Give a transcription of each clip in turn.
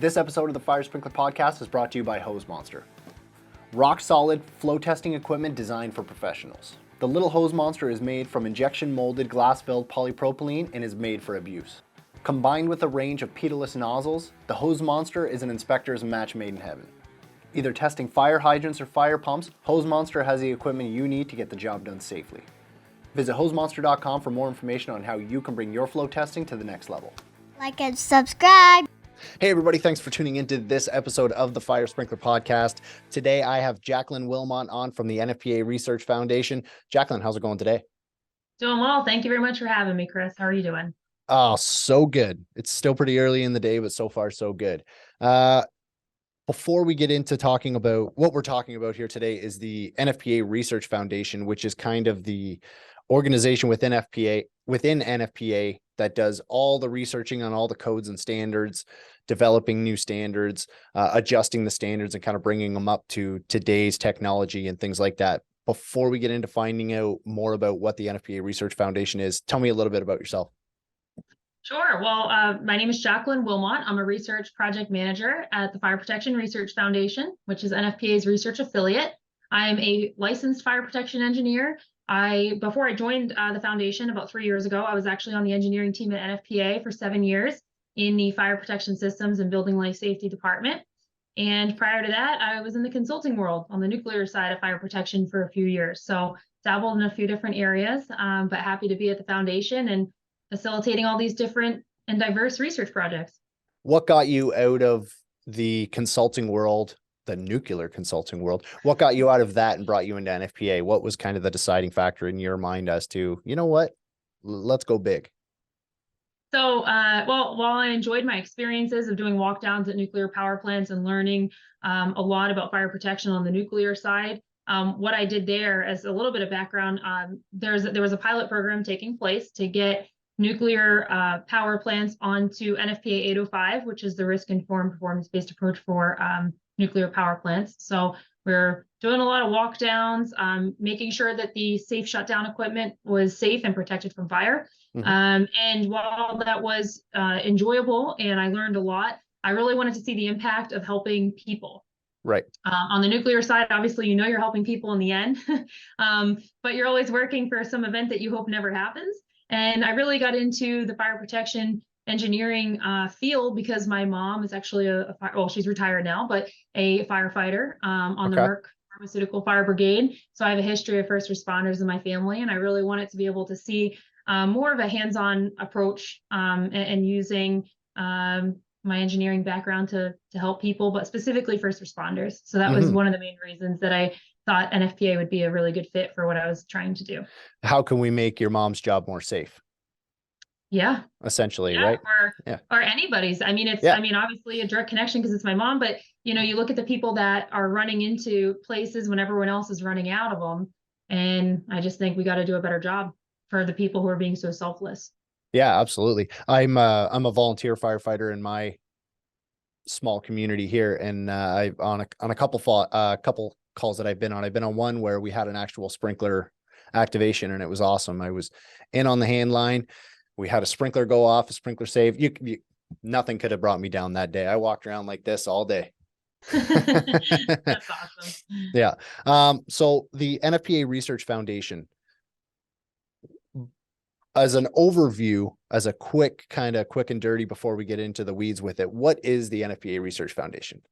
This episode of the Fire Sprinkler Podcast is brought to you by Hose Monster. Rock solid flow testing equipment designed for professionals. The little Hose Monster is made from injection molded glass-filled polypropylene and is made for abuse. Combined with a range of pedalless nozzles, the Hose Monster is an inspector's match made in heaven. Either testing fire hydrants or fire pumps, Hose Monster has the equipment you need to get the job done safely. Visit hosemonster.com for more information on how you can bring your flow testing to the next level. Like and subscribe. Hey everybody, thanks for tuning into this episode of the Fire Sprinkler Podcast. Today I have Jacqueline Wilmot on from the NFPA Research Foundation. Jacqueline, how's it going today? Doing well. Thank you very much for having me, Chris. How are you doing? Oh, so good. It's still pretty early in the day, but so far so good. Before we get into talking about what we're talking about here today is the NFPA Research Foundation, which is kind of the organization within NFPA that does all the researching on all the codes and standards, developing new standards, adjusting the standards and kind of bringing them up to today's technology and things like that. Before we get into finding out more about what the NFPA Research Foundation is, tell me a little bit about yourself. Sure. Well, my name is Jacqueline Wilmot. I'm a research project manager at the Fire Protection Research Foundation, which is NFPA's research affiliate. I am a licensed fire protection engineer. Before I joined the foundation about 3 years ago, I was actually on the engineering team at NFPA for 7 years in the fire protection systems and building life safety department. And prior to that, I was in the consulting world on the nuclear side of fire protection for a few years. So dabbled in a few different areas, but happy to be at the foundation and facilitating all these different and diverse research projects. What got you out of the consulting world, the nuclear consulting world? What got you out of that and brought you into NFPA? What was kind of the deciding factor in your mind as to, you know what, let's go big? So, while I enjoyed my experiences of doing walkdowns at nuclear power plants and learning a lot about fire protection on the nuclear side, what I did there, as a little bit of background, there was a pilot program taking place to get nuclear power plants onto NFPA 805, which is the risk-informed performance-based approach for nuclear power plants. So we're doing a lot of walk downs, making sure that the safe shutdown equipment was safe and protected from fire. Mm-hmm. And while that was enjoyable and I learned a lot, I really wanted to see the impact of helping people. Right. On the nuclear side, obviously, you know, you're helping people in the end, but you're always working for some event that you hope never happens. And I really got into the fire protection engineering field because my mom is actually she's retired now, but a firefighter on the Merck Pharmaceutical Fire Brigade. So I have a history of first responders in my family, and I really wanted to be able to see more of a hands-on approach and using my engineering background to help people, but specifically first responders. So that was one of the main reasons that I thought NFPA would be a really good fit for what I was trying to do. How can we make your mom's job more safe? Yeah. Essentially, right? Or anybody's. I mean, obviously a direct connection because it's my mom, but you know, you look at the people that are running into places when everyone else is running out of them. And I just think we got to do a better job for the people who are being so selfless. Yeah, absolutely. I'm a volunteer firefighter in my small community here. And I've on a couple calls that I've been on one where we had an actual sprinkler activation and it was awesome. I was in on the hand line. We had a sprinkler go off, a sprinkler save. Nothing could have brought me down that day. I walked around like this all day. That's awesome. Yeah. So the NFPA Research Foundation, as an overview, as a quick and dirty before we get into the weeds with it, what is the NFPA Research Foundation?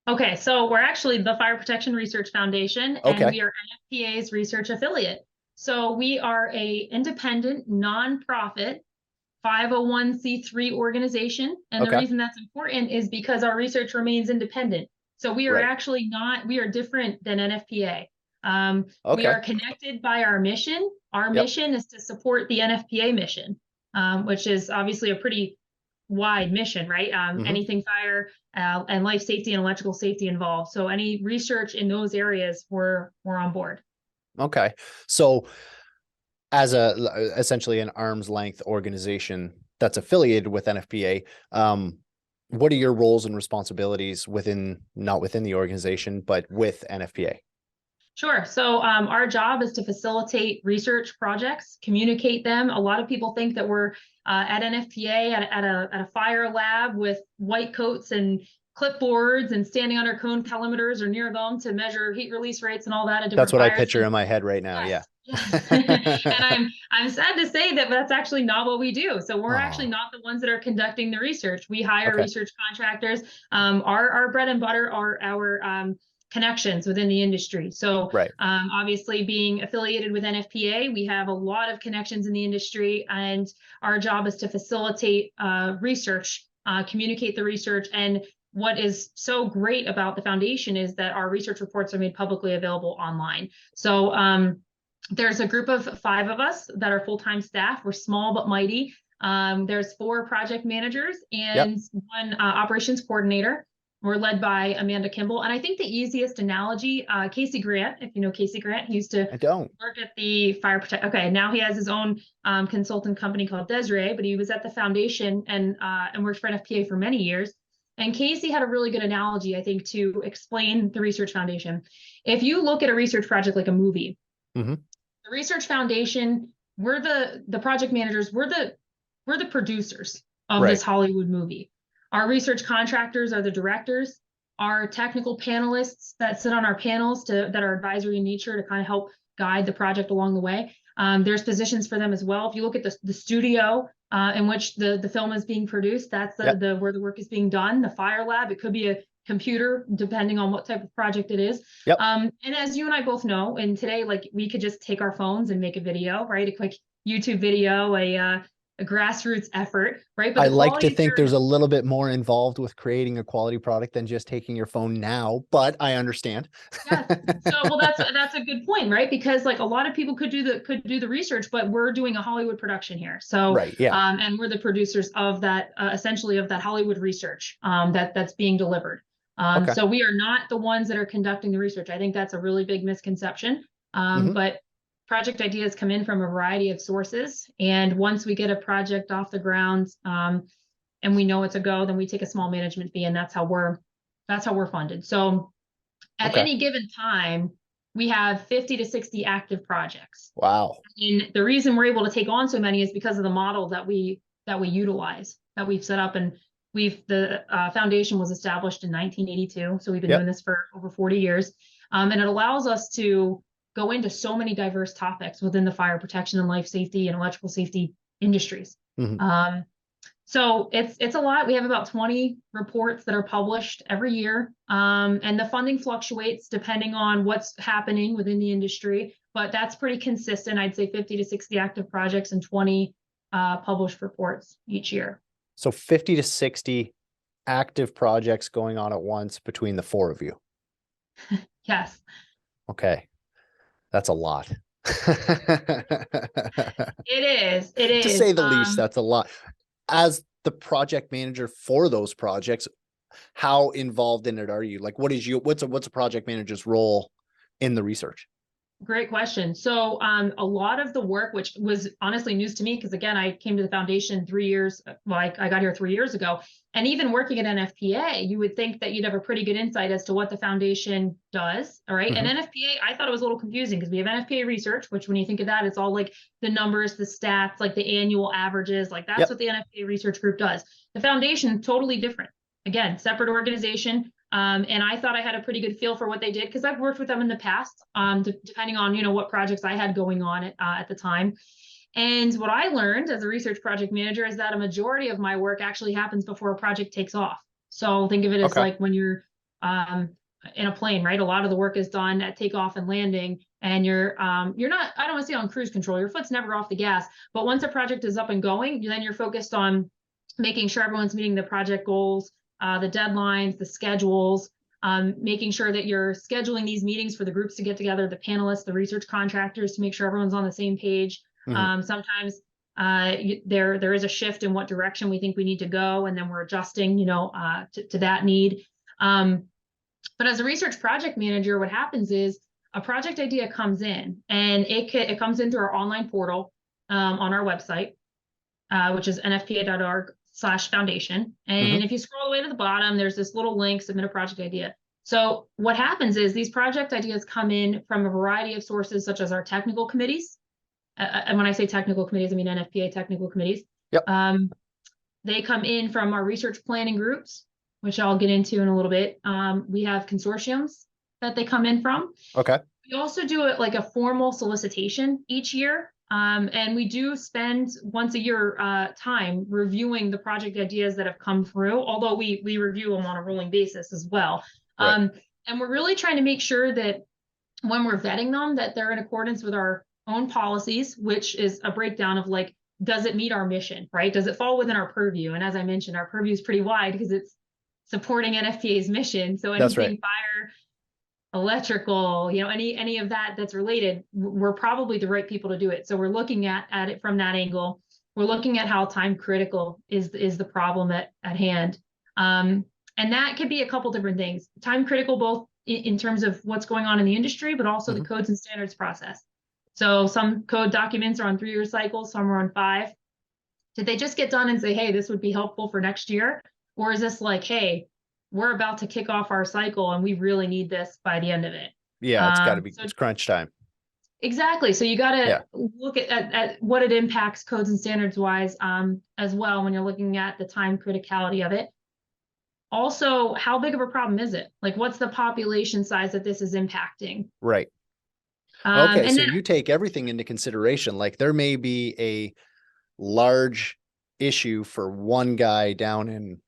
Okay, so we're actually the Fire Protection Research Foundation, and we are NFPA's research affiliate. So we are a independent, nonprofit, 501c3 organization. And the reason that's important is because our research remains independent. So we are actually we are different than NFPA. We are connected by our mission. Our mission is to support the NFPA mission, which is obviously a pretty wide mission, right? Anything fire and life safety and electrical safety involved. So any research in those areas, we're on board. Okay. So as essentially an arm's length organization that's affiliated with NFPA, what are your roles and responsibilities not within the organization, but with NFPA? Sure. So our job is to facilitate research projects, communicate them. A lot of people think that we're at NFPA at a fire lab with white coats and clipboards and standing under cone telemeters or near them to measure heat release rates and all that at That's different what I fires. picture in my head right now. Yes, Yeah. yes. And I'm sad to say that that's actually not what we do. So we're actually Oh, not the ones that are conducting the research. We hire okay. research contractors. Our bread and butter are our connections within the industry. So Right. obviously being affiliated with NFPA, we have a lot of connections in the industry, and our job is to facilitate research, communicate the research. And what is so great about the foundation is that our research reports are made publicly available online. So there's a group of 5 of us that are full-time staff. We're small but mighty. There's 4 project managers and Yep. 1 operations coordinator. We're led by Amanda Kimball. And I think the easiest analogy, Casey Grant, if you know Casey Grant, he used to I don't. work at the fire protect. Okay, now he has his own consultant company called Desiree, but he was at the foundation and worked for NFPA for many years. And Casey had a really good analogy, I think, to explain the research foundation. If you look at a research project like a movie, Mm-hmm. the research foundation, we're the project managers, we're the producers of this Right. Hollywood movie. Our research contractors are the directors. Our technical panelists that sit on our panels that are advisory in nature to kind of help guide the project along the way. There's positions for them as well. If you look at the studio in which the film is being produced, that's Yep. where the work is being done. The fire lab, it could be a computer, depending on what type of project it is. Yep. And as you and I both know, and today, like, we could just take our phones and make a video, right? A quick YouTube video, a grassroots effort, right? But I the like to quality think there's a little bit more involved with creating a quality product than just taking your phone now, but I understand. Yes. So, well, that's a good point, right? Because like a lot of people could do the research, but we're doing a Hollywood production here. So, Right. Yeah. and we're the producers of that, essentially of that Hollywood research, that's being delivered. Okay. So we are not the ones that are conducting the research. I think that's a really big misconception. Mm-hmm. But project ideas come in from a variety of sources, and once we get a project off the ground, and we know it's a go, then we take a small management fee, and that's how we're funded. So at Okay. any given time, we have 50 to 60 active projects. Wow. And the reason we're able to take on so many is because of the model that we utilize, that we've set up. And the foundation was established in 1982. So we've been doing this for over 40 years. And it allows us to go into so many diverse topics within the fire protection and life safety and electrical safety industries. Mm-hmm. So it's a lot. We have about 20 reports that are published every year. And the funding fluctuates depending on what's happening within the industry, but that's pretty consistent. I'd say 50 to 60 active projects and 20 published reports each year. So 50 to 60 active projects going on at once between the 4 of you. Yes. Okay. That's a lot. It is. To say the least, that's a lot. As the project manager for those projects, how involved in it are you? Like, what's a project manager's role in the research? Great question. So a lot of the work, which was honestly news to me, because again, I came to the foundation 3 years, well, I got here 3 years ago. And even working at NFPA, you would think that you'd have a pretty good insight as to what the foundation does. All right. Mm-hmm. And NFPA, I thought it was a little confusing because we have NFPA research, which when you think of that, it's all like the numbers, the stats, like the annual averages, like that's what the NFPA research group does. The foundation, totally different. Again, separate organization. And I thought I had a pretty good feel for what they did because I've worked with them in the past, depending on, what projects I had going on at the time. And what I learned as a research project manager is that a majority of my work actually happens before a project takes off. So think of it as like when you're in a plane, right? A lot of the work is done at takeoff and landing, and you're not, I don't want to say on cruise control, your foot's never off the gas, but once a project is up and going, then you're focused on making sure everyone's meeting the project goals, the deadlines, the schedules, making sure that you're scheduling these meetings for the groups to get together, the panelists, the research contractors, to make sure everyone's on the same page. Mm-hmm. Sometimes there is a shift in what direction we think we need to go, and then we're adjusting, to that need. But as a research project manager, what happens is a project idea comes in, and it comes in through our online portal on our website, which is nfpa.org/foundation. And if you scroll all the way to the bottom, there's this little link, submit a project idea. So what happens is these project ideas come in from a variety of sources, such as our technical committees. And when I say technical committees, I mean NFPA technical committees. Yep. They come in from our research planning groups, which I'll get into in a little bit. We have consortiums that they come in from. Okay. We also do it like a formal solicitation each year. And we do spend once a year time reviewing the project ideas that have come through, although we review them on a rolling basis as well. Right. And we're really trying to make sure that when we're vetting them, that they're in accordance with our own policies, which is a breakdown of like, does it meet our mission, right? Does it fall within our purview? And as I mentioned, our purview is pretty wide because it's supporting NFPA's mission. So That's anything right. fire, electrical, any of that that's related, we're probably the right people to do it. So we're looking at it from that angle. We're looking at how time critical is the problem at hand. And that could be a couple different things. Time critical, both in terms of what's going on in the industry, but also the codes and standards process. So some code documents are on 3-year cycles, some are on 5. Did they just get done and say, hey, this would be helpful for next year? Or is this like, hey, we're about to kick off our cycle and we really need this by the end of it? Yeah, it's got to be, it's crunch time. Exactly. So you got to look at what it impacts codes and standards wise as well when you're looking at the time criticality of it. Also, how big of a problem is it? Like, what's the population size that this is impacting? Right. Okay, and so then, you take everything into consideration. Like there may be a large issue for one guy down in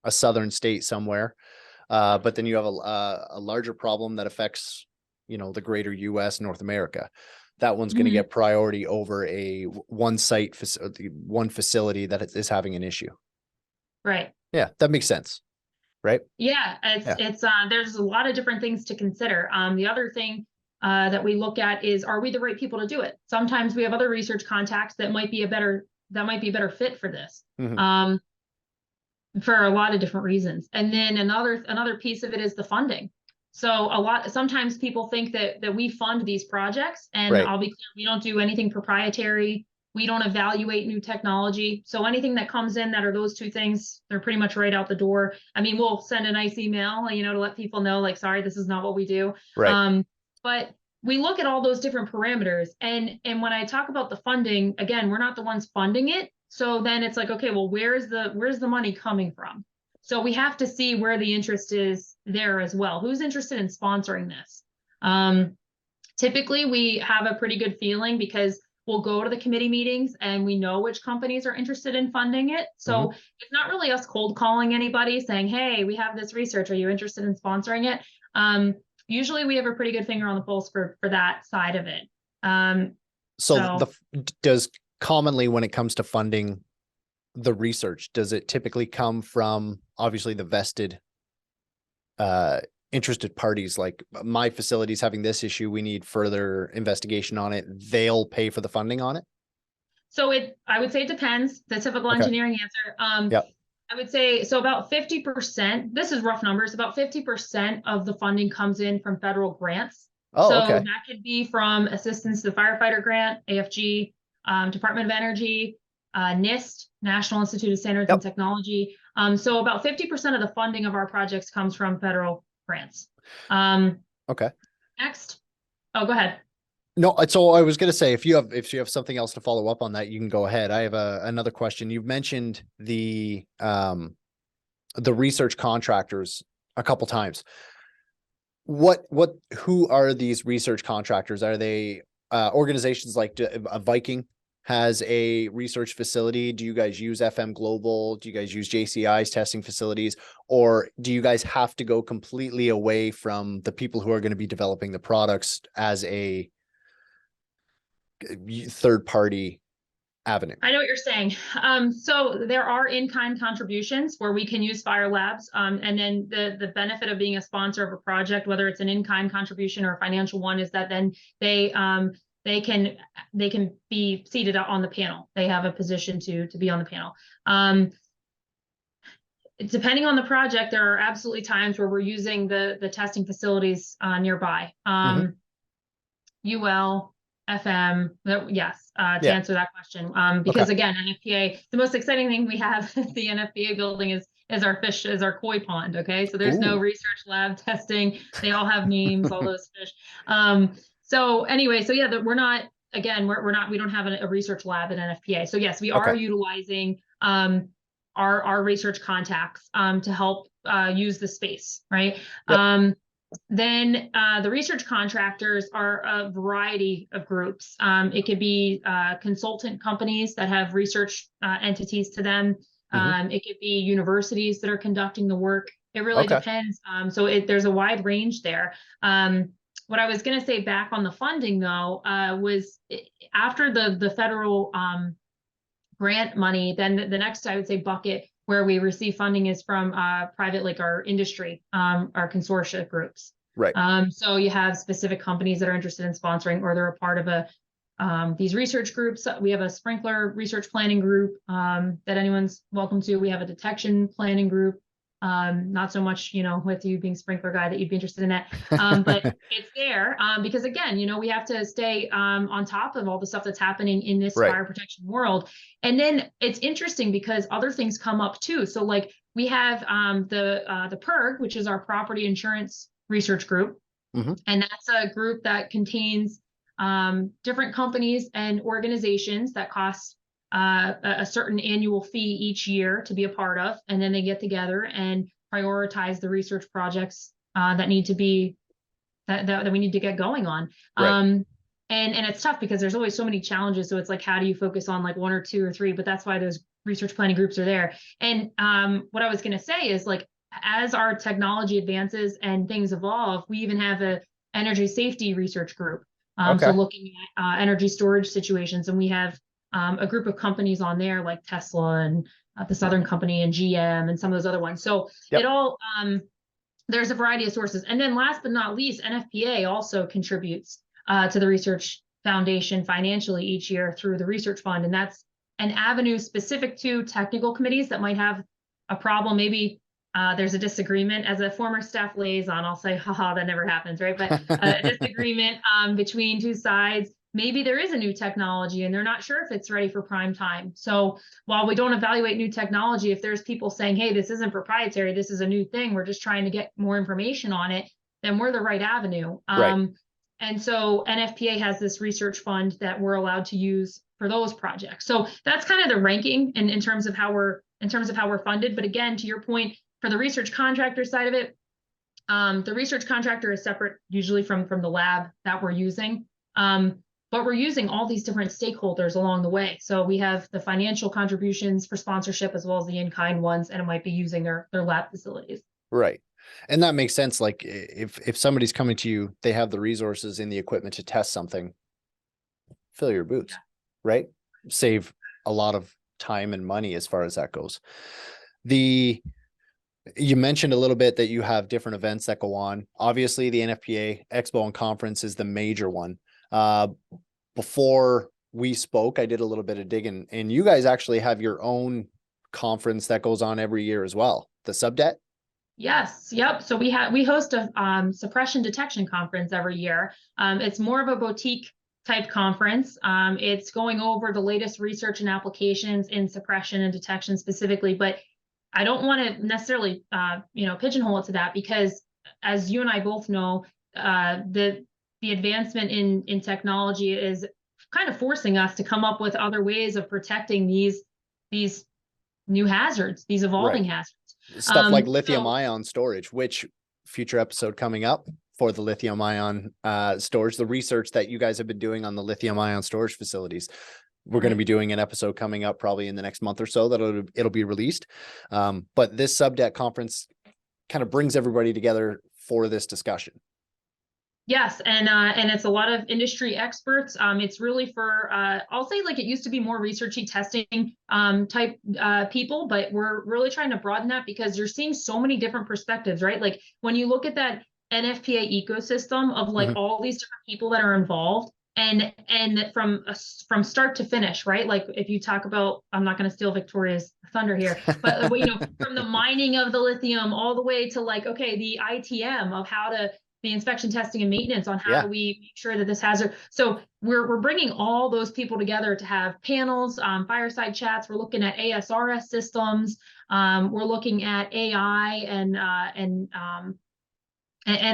a southern state somewhere, but then you have a larger problem that affects, the greater US, North America. That one's going to get priority over a one facility that is having an issue. Right. Yeah, that makes sense. Right. Yeah, it's there's a lot of different things to consider. The other thing that we look at is, are we the right people to do it? Sometimes we have other research contacts that might be a better fit for this. For a lot of different reasons. And then another piece of it is the funding. So sometimes people think that we fund these projects, and I'll be clear, we don't do anything proprietary. We don't evaluate new technology. So anything that comes in that are those two things, they're pretty much right out the door. I mean, we'll send a nice email, to let people know, like, sorry, this is not what we do. Right. But we look at all those different parameters. And when I talk about the funding, again, we're not the ones funding it. So then it's like, okay, well, where's the money coming from? So we have to see where the interest is there as well. Who's interested in sponsoring this? Typically, we have a pretty good feeling because we'll go to the committee meetings and we know which companies are interested in funding it. So it's not really us cold calling anybody saying, hey, we have this research. Are you interested in sponsoring it? Usually we have a pretty good finger on the pulse for that side of it. Does commonly, when it comes to funding the research, does it typically come from obviously the vested interested parties? Like, my facility's having this issue, we need further investigation on it, they'll pay for the funding on it? So I would say it depends. The typical engineering answer. I would say, so about 50%, this is rough numbers, about 50% of the funding comes in from federal grants. That could be from Assistance to the Firefighter Grant, AFG, Department of Energy, NIST, National Institute of Standards and Technology. So about 50% of the funding of our projects comes from federal grants. Next. Oh, go ahead. No, so I was going to say, if you have something else to follow up on that, you can go ahead. I have another question. You've mentioned the research contractors a couple times. Who are these research contractors? Are they organizations like Viking has a research facility? Do you guys use FM Global? Do you guys use JCI's testing facilities? Or do you guys have to go completely away from the people who are going to be developing the products as a third-party avenue? I know what you're saying. So there are in-kind contributions where we can use Fire Labs. And then the benefit of being a sponsor of a project, whether it's an in-kind contribution or a financial one, is that then they can be seated on the panel. They have a position to be on the panel. Depending on the project, there are absolutely times where we're using the testing facilities nearby. UL, FM. Yes, to Yeah. answer that question. Because again, NFPA, the most exciting thing we have at the NFPA building is our koi pond. Okay, so there's no Ooh. research lab testing. They all have names, all those fish. So anyway, so yeah, we're not, again, we don't have a research lab at NFPA. So yes, we are Okay. utilizing our research contacts to help use the space, right? Yep. Then the research contractors are a variety of groups. It could be consultant companies that have research entities to them. It could be universities that are conducting the work. It really Okay. depends. So there's a wide range there. What I was going to say back on the funding, though, was after the federal grant money, then the next, I would say, bucket where we receive funding is from private, like our industry, our consortia groups. Right. So you have specific companies that are interested in sponsoring, or they're a part of these research groups. We have a sprinkler research planning group that anyone's welcome to. We have a detection planning group. Not so much, with you being sprinkler guy that you'd be interested in that. But it's there because again, we have to stay on top of all the stuff that's happening in this Right. fire protection world. And then it's interesting because other things come up too. So like we have the PIRG, which is our property insurance research group. And that's a group that contains different companies and organizations that cost a certain annual fee each year to be a part of, and then they get together and prioritize the research projects that need to be that we need to get going on. Right. And it's tough because there's always so many challenges. So it's like, how do you focus on like one or two or three? But that's why those research planning groups are there. And what I was going to say is, like, as our technology advances and things evolve, we even have a energy safety research group. So looking at energy storage situations, and we have a group of companies on there like Tesla and the Southern Company and GM and some of those other ones. So Yep. it all, there's a variety of sources. And then last but not least, NFPA also contributes to the Research Foundation financially each year through the Research Fund. And that's an avenue specific to technical committees that might have a problem. Maybe there's a disagreement. As a former staff liaison, I'll say, haha, that never happens, right? But a disagreement between two sides. Maybe there is a new technology and they're not sure if it's ready for prime time. So while we don't evaluate new technology, if there's people saying, hey, this isn't proprietary, this is a new thing, we're just trying to get more information on it, then we're the right avenue. Right. And so NFPA has this research fund that we're allowed to use for those projects. So that's kind of the ranking in terms of how we're funded. But again, to your point, for the research contractor side of it, the research contractor is separate usually from the lab that we're using. But we're using all these different stakeholders along the way. So we have the financial contributions for sponsorship as well as the in-kind ones, and it might be using their lab facilities. Right. And that makes sense. Like if somebody's coming to you, they have the resources and the equipment to test something, fill your boots, right? Save a lot of time and money as far as that goes. You mentioned a little bit that you have different events that go on. Obviously, the NFPA Expo and Conference is the major one. Before we spoke, I did a little bit of digging, and you guys actually have your own conference that goes on every year as well, the Subdet. Yes. Yep. So we host a suppression detection conference every year. It's more of a boutique type conference. It's going over the latest research and applications in suppression and detection specifically, but I don't want to necessarily, pigeonhole it to that, because as you and I both know, the advancement in technology is kind of forcing us to come up with other ways of protecting these new hazards, these evolving hazards. Stuff like lithium ion storage, which future episode coming up for the lithium ion storage, the research that you guys have been doing on the lithium ion storage facilities. We're going to be doing an episode coming up probably in the next month or so that it'll be released. But this Subdet conference kind of brings everybody together for this discussion. Yes, and it's a lot of industry experts. It's really for I'll say, like, it used to be more researchy testing type people, but we're really trying to broaden that because you're seeing so many different perspectives, right? Like when you look at that NFPA ecosystem of like all these different people that are involved, and from start to finish, right? Like if you talk about, I'm not going to steal Victoria's thunder here, but from the mining of the lithium all the way to like, okay, the ITM of how to the inspection, testing, and maintenance on how Yeah. do we make sure that this hazard. So we're bringing all those people together to have panels, fireside chats. We're looking at ASRS systems. We're looking at AI and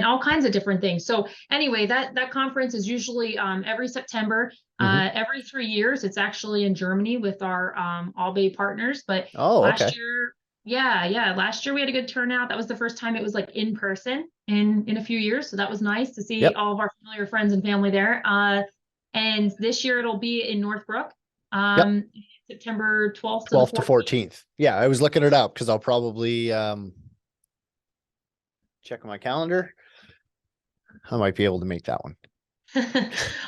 all kinds of different things. So anyway, that conference is usually every September, every 3 years. It's actually in Germany with our All Bay partners. But Oh, okay. last year, last year we had a good turnout. That was the first time it was like in person in a few years. So that was nice to see all of our familiar friends and family there. And this year it'll be in Northbrook, September 12th to 14th. Yeah, I was looking it up because I'll probably check my calendar. I might be able to make that one.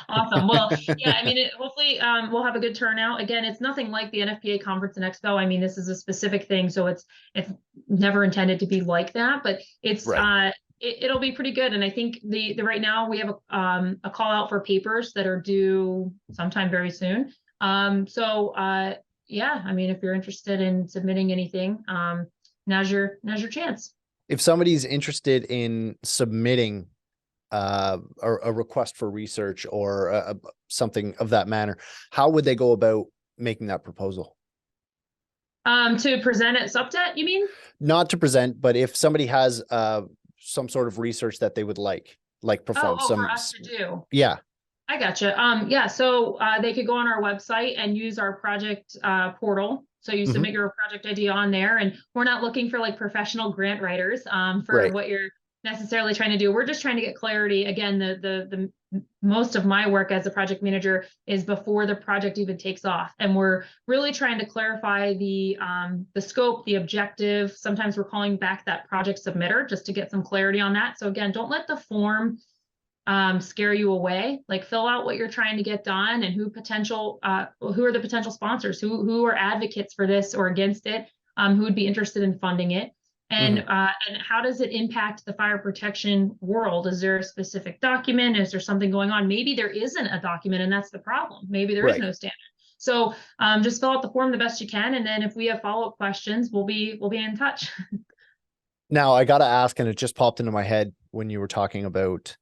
Awesome. Well, yeah, I mean, hopefully we'll have a good turnout. Again, it's nothing like the NFPA conference and expo. I mean, this is a specific thing, so it's never intended to be like that, but it's it'll be pretty good. And I think the right now we have a call out for papers that are due sometime very soon. Yeah, I mean, if you're interested in submitting anything, now's your chance. If somebody's interested in submitting a request for research or something of that manner, how would they go about making that proposal? To present at SUPTET, you mean? Not to present, but if somebody has some sort of research that they would like perform for us to do. Yeah. I gotcha. Yeah, so they could go on our website and use our project portal. So you submit your project idea on there, and we're not looking for like professional grant writers for what you're necessarily trying to do. We're just trying to get clarity. Again, the most of my work as a project manager is before the project even takes off, and we're really trying to clarify the scope, the objective. Sometimes we're calling back that project submitter just to get some clarity on that. So again, don't let the form scare you away. Like, fill out what you're trying to get done and who are the potential sponsors, who are advocates for this or against it, who would be interested in funding it. And how does it impact the fire protection world? Is there a specific document? Is there something going on? Maybe there isn't a document, and that's the problem. Maybe there is no standard. So just fill out the form the best you can, and then if we have follow-up questions, we'll be in touch. Now, I got to ask, and it just popped into my head when you were talking about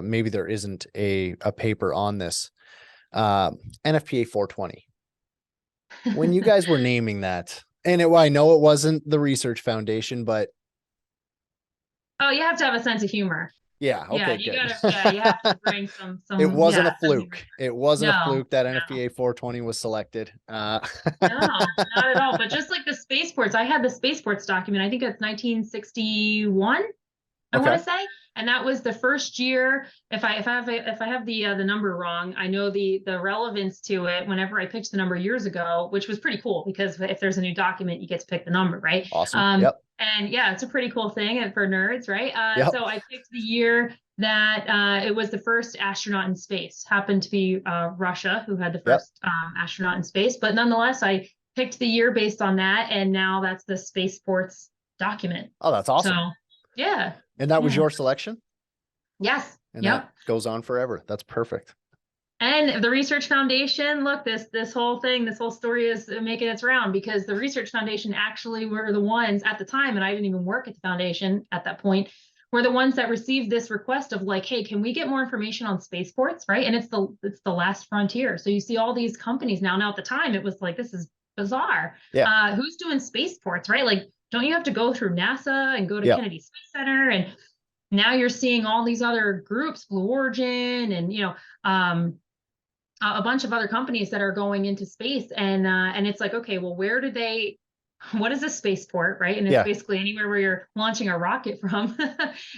maybe there isn't a paper on this. NFPA 420. When you guys were naming that, and I know it wasn't the Research Foundation, but oh, you have to have a sense of humor. Yeah. Okay. You have to bring some. It wasn't a fluke. It wasn't a fluke that NFPA 420 was selected. No, not at all. But just like the spaceports, I had the spaceports document. I think it's 1961. I want to say, and that was the first year. If I have the number wrong, I know the relevance to it. Whenever I picked the number years ago, which was pretty cool, because if there's a new document, you get to pick the number, right? Awesome. Yep. And yeah, it's a pretty cool thing for nerds, right? So I picked the year that it was the first astronaut in space. Happened to be Russia, who had the first astronaut in space. But nonetheless, I picked the year based on that, and now that's the spaceports document. Oh, that's awesome. So yeah. And that was your selection? Yes. And that goes on forever. That's perfect. And the Research Foundation, look, this whole story is making its round, because the Research Foundation actually were the ones at the time, and I didn't even work at the foundation at that point, were the ones that received this request of like, hey, can we get more information on spaceports, right? And it's the last frontier. So you see all these companies now. Now at the time, it was like, this is bizarre. Yeah. Who's doing spaceports, right? Like, don't you have to go through NASA and go to Kennedy Space Center? And now you're seeing all these other groups, Blue Origin, and a bunch of other companies that are going into space. And it's like, okay, well, what is a spaceport, right? And it's basically anywhere where you're launching a rocket from.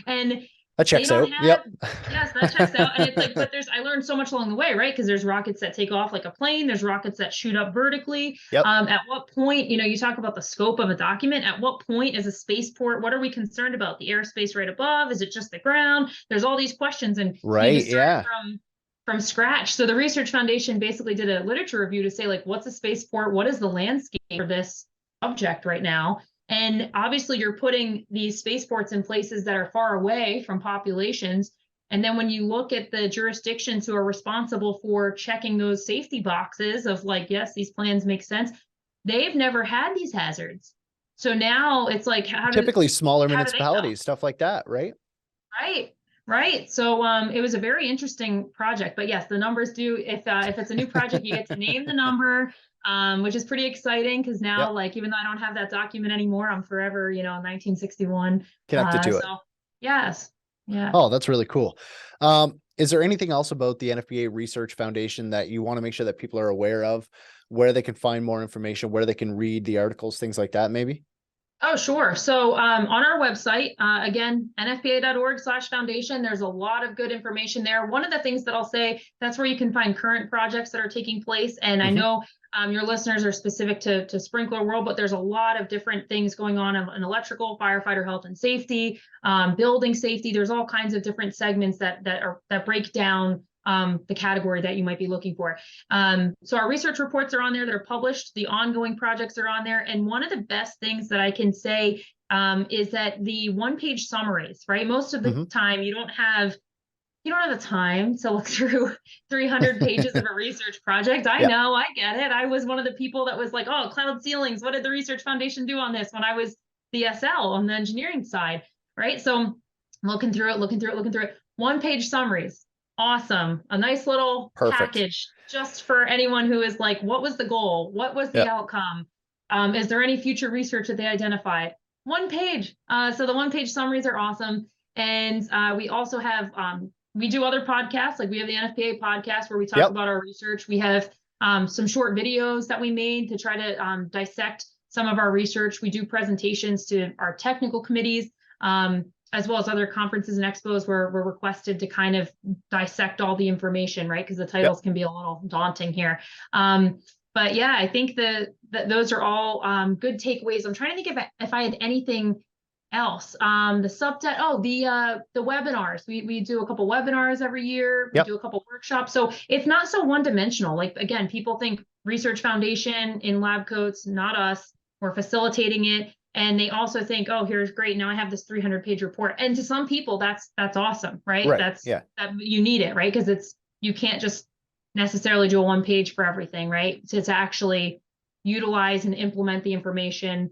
And that checks out. Yes, that checks out. And it's like, but I learned so much along the way, right? Because there's rockets that take off like a plane. There's rockets that shoot up vertically. At what point, you talk about the scope of a document. At what point is a spaceport? What are we concerned about? The airspace right above? Is it just the ground? There's all these questions, and from scratch. So the Research Foundation basically did a literature review to say, like, what's a spaceport? What is the landscape for this object right now? And obviously you're putting these spaceports in places that are far away from populations. And then when you look at the jurisdictions who are responsible for checking those safety boxes of like, yes, these plans make sense, they've never had these hazards. So now it's like, typically smaller municipalities, stuff like that, right? Right. So it was a very interesting project. But yes, the numbers do, if it's a new project, you get to name the number, which is pretty exciting because now, Yep. like, even though I don't have that document anymore, I'm forever, 1961. Connected to it. So yes. Yeah. Oh, that's really cool. Is there anything else about the NFPA Research Foundation that you want to make sure that people are aware of, where they can find more information, where they can read the articles, things like that, maybe? Oh, sure. So on our website, again, nfpa.org/foundation, there's a lot of good information there. One of the things that I'll say, that's where you can find current projects that are taking place. And I know your listeners are specific to sprinkler world, but there's a lot of different things going on in electrical, firefighter health and safety, building safety. There's all kinds of different segments that break down the category that you might be looking for. So our research reports are on there that are published. The ongoing projects are on there. And one of the best things that I can say is that the one-page summaries, right? Most of the time you don't have the time to look through 300 pages of a research project. I know, I get it. I was one of the people that was like, oh, cloud ceilings. What did the Research Foundation do on this when I was the SL on the engineering side, right? So looking through it, one-page summaries. Awesome. A nice little package just for anyone who is like, what was the goal? What was the outcome? Is there any future research that they identified? One page. So the one-page summaries are awesome. And we also have, we do other podcasts, like we have the NFPA podcast where we talk about our research. We have some short videos that we made to try to dissect some of our research. We do presentations to our technical committees, as well as other conferences and expos where we're requested to kind of dissect all the information, right? Because the titles can be a little daunting here. But yeah, I think that those are all good takeaways. I'm trying to think if I had anything else. The webinars. We do a couple webinars every year. We do a couple workshops. So it's not so one-dimensional. Like, again, people think Research Foundation in lab coats, not us. We're facilitating it. And they also think, oh, here's great. Now I have this 300-page report. And to some people, that's awesome, right? That you need it, right? Because you can't just necessarily do a one page for everything, right? To actually utilize and implement the information.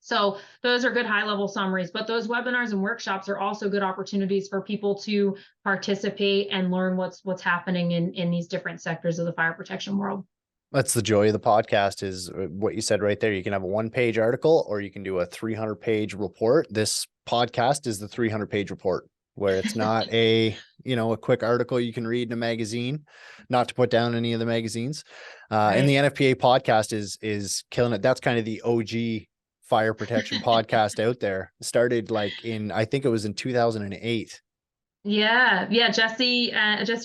So those are good high-level summaries, but those webinars and workshops are also good opportunities for people to participate and learn what's happening in these different sectors of the fire protection world. That's the joy of the podcast, is what you said right there. You can have a 1-page article or you can do a 300-page report. This podcast is the 300-page report, where it's not a quick article you can read in a magazine, not to put down any of the magazines. And the NFPA podcast is killing it. That's kind of the OG fire protection podcast out there. It started I think it was in 2008. Yeah. Jesse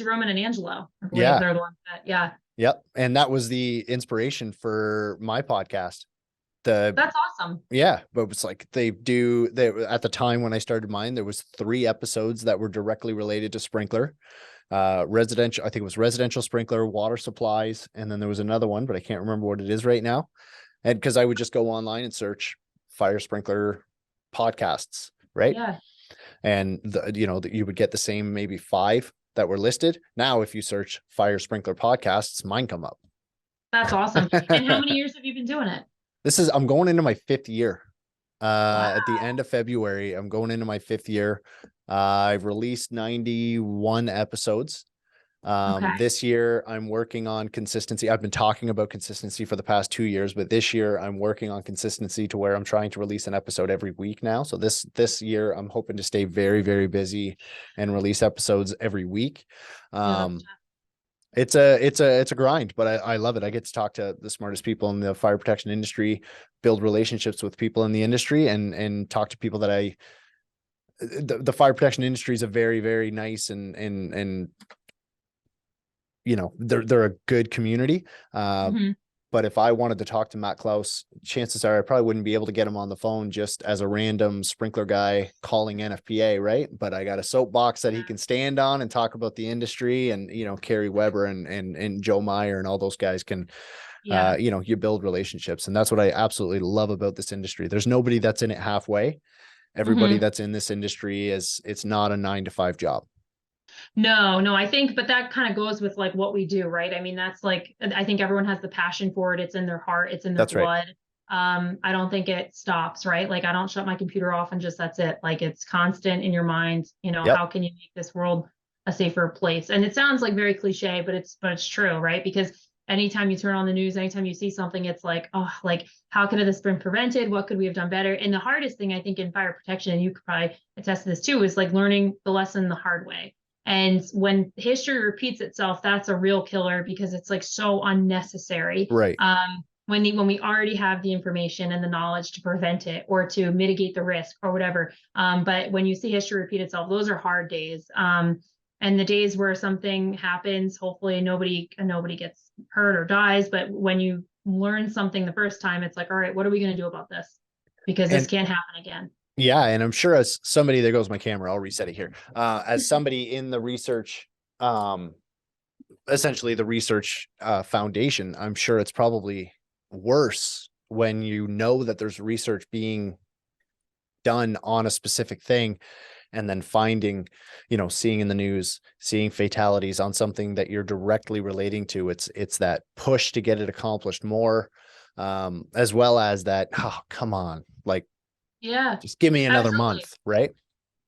Roman and Angelo. I believe they're the ones that, Yep. And that was the inspiration for my podcast. That's awesome. Yeah. But it's like they at the time when I started mine, there was 3 episodes that were directly related to sprinkler, residential. I think it was residential sprinkler, water supplies. And then there was another one, but I can't remember what it is right now. And because I would just go online and search fire sprinkler podcasts. Right. Yeah. And you would get the same, maybe 5 that were listed. Now, if you search fire sprinkler podcasts, mine come up. That's awesome. And how many years have you been doing it? I'm going into my 5th year. At the end of February, I'm going into my 5th year. I've released 91 episodes. This year I'm working on consistency. I've been talking about consistency for the past 2 years, but this year I'm working on consistency to where I'm trying to release an episode every week now. So this year I'm hoping to stay very, very busy and release episodes every week. It's a grind, but I love it. I get to talk to the smartest people in the fire protection industry, build relationships with people in the industry, and talk to people that the fire protection industry is a very, very nice and they're a good community. But if I wanted to talk to Matt Klaus, chances are I probably wouldn't be able to get him on the phone just as a random sprinkler guy calling NFPA, right? But I got a soapbox that he can stand on and talk about the industry, and Carrie Weber and Joe Meyer and all those guys can you build relationships. And that's what I absolutely love about this industry. There's nobody that's in it halfway. Everybody that's in this industry it's not a 9-to-5 job. No, I think, but that kind of goes with like what we do, right? I mean, that's like, I think everyone has the passion for it. It's in their heart. It's in their blood. I don't think it stops, right? Like I don't shut my computer off and just that's it. Like it's constant in your mind, Yep. how can you make this world a safer place? And it sounds like very cliche, but it's true, right? Because anytime you turn on the news, anytime you see something, it's like, oh, like how could this been prevented? What could we have done better? And the hardest thing I think in fire protection, and you could probably attest to this too, is like learning the lesson the hard way. And when history repeats itself, that's a real killer because it's like so unnecessary. Right. When we already have the information and the knowledge to prevent it or to mitigate the risk or whatever. But when you see history repeat itself, those are hard days. And the days where something happens, hopefully nobody gets hurt or dies. But when you learn something the first time, it's like, all right, what are we going to do about this? Because this can't happen again. Yeah. And I'm sure as somebody, there goes my camera, I'll reset it here. As somebody in the research, essentially the research foundation, I'm sure it's probably worse when you know that there's research being done on a specific thing and then finding, seeing in the news, seeing fatalities on something that you're directly relating to. It's that push to get it accomplished more, as well as that, oh, come on, like, yeah, just give me another absolutely. month, right?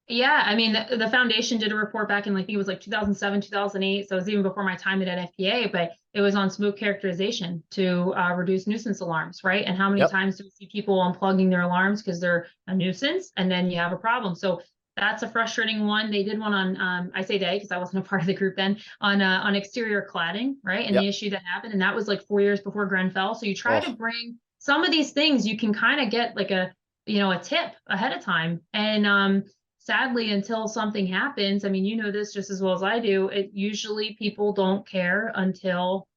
Yeah, I mean, the foundation did a report back in, I think it was like 2007, 2008. So it was even before my time at NFPA, but it was on smoke characterization to reduce nuisance alarms, right? And how many times do we see people unplugging their alarms because they're a nuisance and then you have a problem? So that's a frustrating one. They did one on, I say they because I wasn't a part of the group then, on exterior cladding, right? And the issue that happened, and that was like 4 years before Grenfell. So you try to bring some of these things, you can kind of get like a tip ahead of time. And sadly, until something happens, I mean, you know this just as well as I do, it usually people don't care until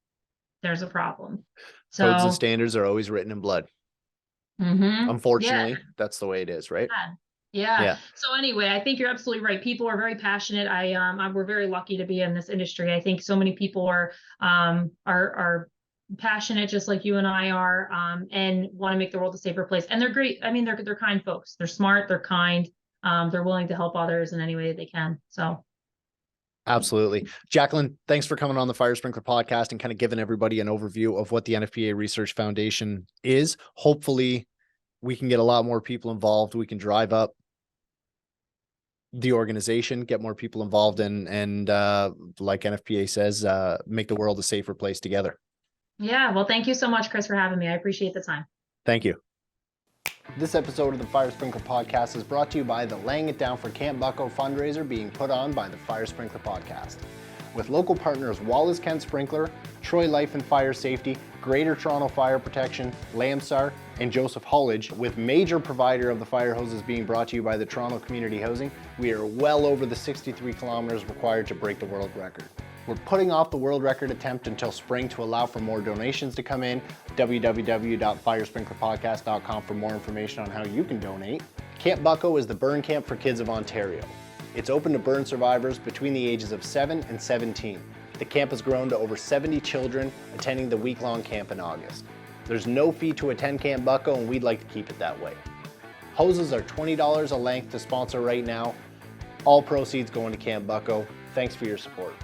there's a problem. So Codes and standards are always written in blood. Unfortunately, that's the way it is, right? Yeah. So anyway, I think you're absolutely right. People are very passionate. We're very lucky to be in this industry. I think so many people are passionate, just like you and I are, and want to make the world a safer place. And they're great. I mean, they're kind folks. They're smart. They're kind. They're willing to help others in any way that they can. So. Absolutely. Jacqueline, thanks for coming on the Fire Sprinkler podcast and kind of giving everybody an overview of what the NFPA Research Foundation is. Hopefully we can get a lot more people involved. We can drive up the organization, get more people involved and like NFPA says, make the world a safer place together. Yeah. Well, thank you so much, Chris, for having me. I appreciate the time. Thank you. This episode of the Fire Sprinkler Podcast is brought to you by the Laying It Down for Camp Bucko fundraiser being put on by the Fire Sprinkler Podcast. With local partners Wallace Kent Sprinkler, Troy Life and Fire Safety, Greater Toronto Fire Protection, Lamsar, and Joseph Hullage, with major provider of the fire hoses being brought to you by the Toronto Community Housing, we are well over the 63 kilometers required to break the world record. We're putting off the world record attempt until spring to allow for more donations to come in. www.firesprinklerpodcast.com for more information on how you can donate. Camp Bucko is the burn camp for kids of Ontario. It's open to burn survivors between the ages of 7 and 17. The camp has grown to over 70 children attending the week-long camp in August. There's no fee to attend Camp Bucko, and we'd like to keep it that way. Hoses are $20 a length to sponsor right now. All proceeds going to Camp Bucko. Thanks for your support.